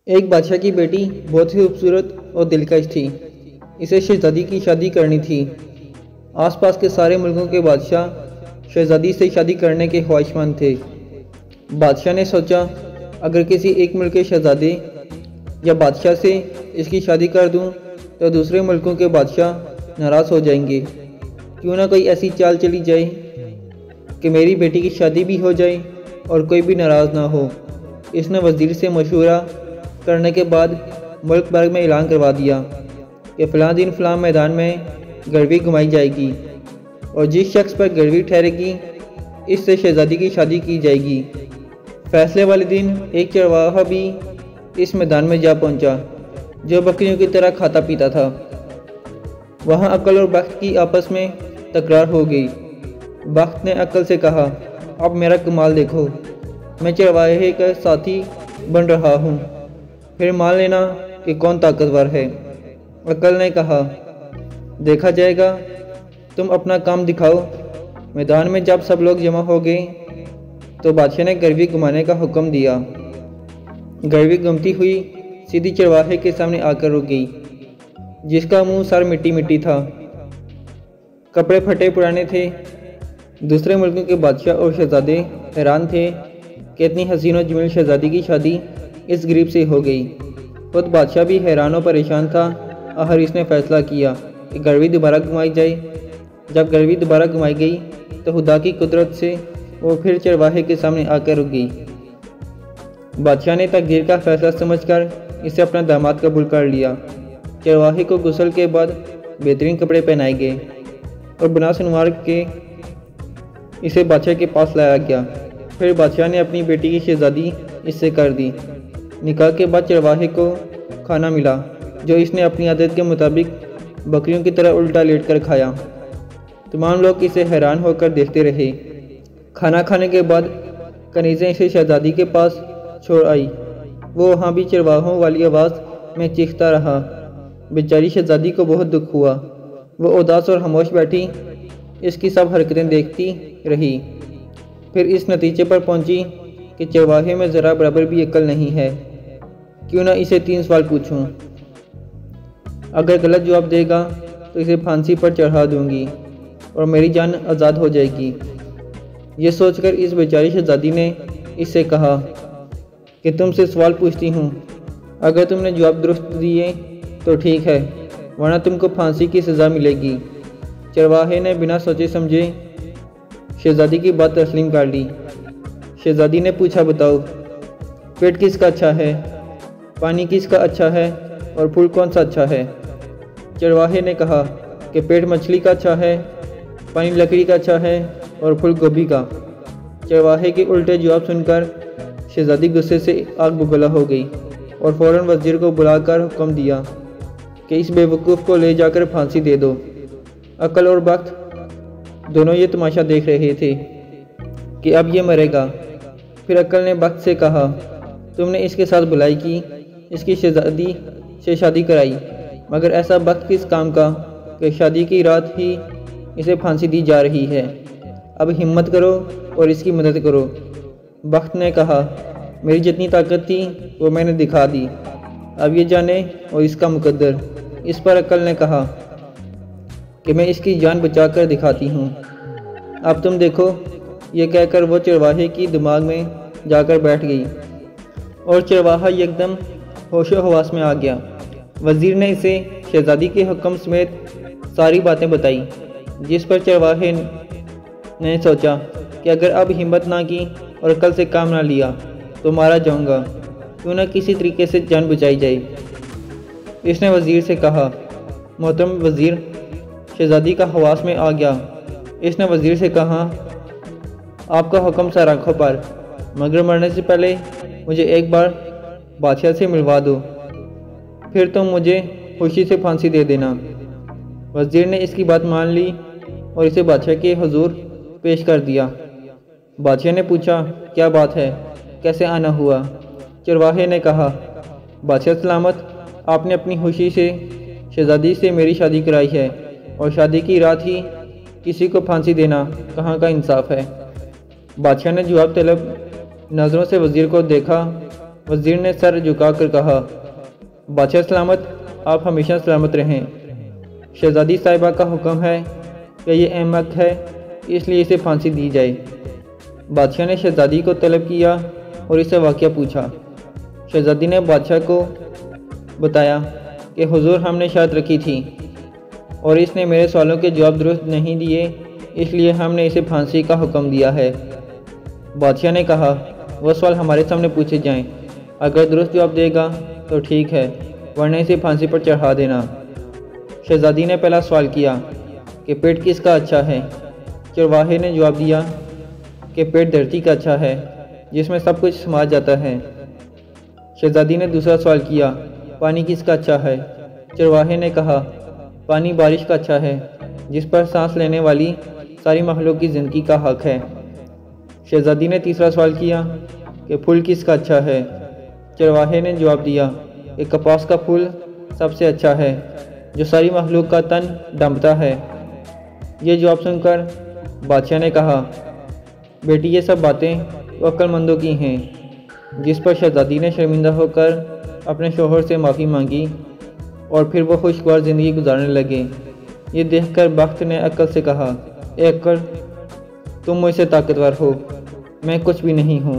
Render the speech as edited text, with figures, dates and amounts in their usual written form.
एक बादशाह की बेटी बहुत ही खूबसूरत और दिलकश थी। इसे शहजादी की शादी करनी थी। आसपास के सारे मुल्कों के बादशाह शहजादी से शादी करने के ख्वाहिशमंद थे। बादशाह ने सोचा, अगर किसी एक मुल्क के शहजादे या बादशाह से इसकी शादी कर दूं तो दूसरे मुल्कों के बादशाह नाराज़ हो जाएंगे। क्यों ना कोई ऐसी चाल चली जाए कि मेरी बेटी की शादी भी हो जाए और कोई भी नाराज़ ना हो। इसने वज़ीर से मशवरा करने के बाद मुल्क भर में ऐलान करवा दिया कि फ़लाँ दिन फ़लाँ मैदान में गरवी घुमाई जाएगी और जिस शख्स पर गरवी ठहरेगी इससे शहजादी की शादी की जाएगी। फैसले वाले दिन एक चरवाहा भी इस मैदान में जा पहुंचा, जो बकरियों की तरह खाता पीता था। वहां अक्ल और बख्त की आपस में तकरार हो गई। बख्त ने अक्ल से कहा, अब मेरा कमाल देखो, मैं चरवाहे का साथी बन रहा हूँ, फिर मान लेना कि कौन ताकतवर है। अक्ल ने कहा, देखा जाएगा, तुम अपना काम दिखाओ। मैदान में जब सब लोग जमा हो गए तो बादशाह ने गरवी घुमाने का हुक्म दिया। गरवी घूमती हुई सीधी चरवाहे के सामने आकर रुक गई, जिसका मुंह सर मिट्टी मिट्टी था, कपड़े फटे पुराने थे। दूसरे मुल्कों के बादशाह और शहजादे हैरान थे कि इतनी हसीन और जमील शहजादी की शादी इस गरीब से हो गई। खुद बादशाह भी हैरान और परेशान था। आखिर इसने फैसला किया कि गरवी दोबारा घुमाई जाए। जब गरवी दोबारा घुमाई गई तो खुदा की कुदरत से वो फिर चरवाहे के सामने आकर रुक गई। बादशाह ने तकदीर का फैसला समझकर इसे अपना दामाद कबूल कर लिया। चरवाहे को गुस्ल के बाद बेहतरीन कपड़े पहनाए गए और बना सुनवार के इसे बादशाह के पास लाया गया। फिर बादशाह ने अपनी बेटी की शहजादी इससे कर दी। निकाह के बाद चरवाहे को खाना मिला, जो इसने अपनी आदत के मुताबिक बकरियों की तरह उल्टा लेट कर खाया। तमाम लोग इसे हैरान होकर देखते रहे। खाना खाने के बाद कनीज़ें इसे शहजादी के पास छोड़ आई। वो वहाँ भी चरवाहों वाली आवाज़ में चीखता रहा। बेचारी शहजादी को बहुत दुख हुआ। वो उदास और खामोश बैठी इसकी सब हरकतें देखती रही। फिर इस नतीजे पर पहुंची कि चरवाहे में ज़रा बराबर भी अक्ल नहीं है। क्यों ना इसे 3 सवाल पूछूं। अगर गलत जवाब देगा तो इसे फांसी पर चढ़ा दूंगी और मेरी जान आज़ाद हो जाएगी। ये सोचकर इस बेचारी शहजादी ने इससे कहा कि तुमसे सवाल पूछती हूँ, अगर तुमने जवाब दुरुस्त दिए तो ठीक है, वरना तुमको फांसी की सज़ा मिलेगी। चरवाहे ने बिना सोचे समझे शहजादी की बात तस्लीम कर ली। शहजादी ने पूछा, बताओ, पेट किसका अच्छा है, पानी किसका अच्छा है और फूल कौन सा अच्छा है? चरवाहे ने कहा कि पेट मछली का अच्छा है, पानी लकड़ी का अच्छा है और फूल गोभी का। चरवाहे के उल्टे जवाब सुनकर शहजादी गुस्से से आग बबूला हो गई और फ़ौरन वज़ीर को बुलाकर हुक्म दिया कि इस बेवकूफ़ को ले जाकर फांसी दे दो। अक्ल और बख्त दोनों ये तमाशा देख रहे थे कि अब ये मरेगा। फिर अक्ल ने बख्त से कहा, तुमने इसके साथ बुलाई की, इसकी शहजादी से शादी कराई, मगर ऐसा बख्त किस काम का कि शादी की रात ही इसे फांसी दी जा रही है। अब हिम्मत करो और इसकी मदद करो। बख्त ने कहा, मेरी जितनी ताकत थी वो मैंने दिखा दी, अब ये जाने और इसका मुकद्दर। इस पर अक्ल ने कहा कि मैं इसकी जान बचा कर दिखाती हूँ, अब तुम देखो। ये कहकर वो चरवाहे की दिमाग में जाकर बैठ गई और चरवाहा एकदम होशो हवास में आ गया। वज़ीर ने इसे शहजादी के हुक्म समेत सारी बातें बताई, जिस पर चरवाहे ने सोचा कि अगर अब हिम्मत ना की और कल से काम ना लिया तो मारा जाऊंगा। क्यों ना किसी तरीके से जान बचाई जाए। इसने वज़ीर से कहा, मोहतरम वज़ीर, शहजादी का हवास में आ गया। इसने वज़ीर से कहा, आपका हुक्म सर आँखों पर, मगर मरने से पहले मुझे एक बार बादशाह से मिलवा दो, फिर तुम मुझे खुशी से फांसी दे देना। वज़ीर ने इसकी बात मान ली और इसे बादशाह के हुजूर पेश कर दिया। बादशाह ने पूछा, क्या बात है, कैसे आना हुआ? चरवाहे ने कहा, बादशाह सलामत, आपने अपनी खुशी से शहजादी से मेरी शादी कराई है और शादी की रात ही किसी को फांसी देना कहाँ का इंसाफ है। बादशाह ने जवाब तलब नज़रों से वज़ीर को देखा وزیر نے سر جھکا کر کہا، بادشاہ سلامت، آپ ہمیشہ سلامت رہیں۔ شہزادی صاحبہ کا حکم ہے کہ یہ احمق ہے، اس لیے اسے پھانسی دی جائے۔ بادشاہ نے شہزادی کو طلب کیا اور اس سے واقعہ پوچھا۔ شہزادی نے بادشاہ کو بتایا کہ حضور ہم نے شرط رکھی تھی اور اس نے میرے سوالوں کے جواب درست نہیں دیے، اس لیے ہم نے اسے پھانسی کا حکم دیا ہے۔ بادشاہ نے کہا، وہ سوال ہمارے سامنے پوچھے جائیں، اگر درست جواب دے گا تو ٹھیک ہے، ورنہ اسے پھانسی پر چڑھا دینا۔ شہزادی نے پہلا سوال کیا کہ پیٹ کس کا اچھا ہے؟ چرواہے نے جواب دیا کہ پیٹ دھرتی کا اچھا ہے، جس میں سب کچھ سما جاتا ہے۔ شہزادی نے دوسرا سوال کیا، پانی کس کا اچھا ہے؟ چرواہے نے کہا، پانی بارش کا اچھا ہے، جس پر سانس لینے والی ساری مخلوق کی زندگی کا حق ہے۔ شہزادی نے تیسرا سوال کیا کہ پھول کس کا اچھا ہے؟ چرواہے نے جواب دیا کہ کپاس کا پھول سب سے اچھا ہے، جو ساری مخلوق کا تن ڈھانپتا ہے۔ یہ جواب سن کر بادشاہ نے کہا، بیٹی یہ سب باتیں تو عقل مندوں کی ہیں۔ جس پر شہزادی نے شرمندہ ہو کر اپنے شوہر سے معافی مانگی اور پھر وہ خوشگوار زندگی گزارنے لگے۔ یہ دیکھ کر بخت نے عقل سے کہا، اے عقل، تم مجھ سے طاقتور ہو، میں کچھ بھی نہیں ہوں۔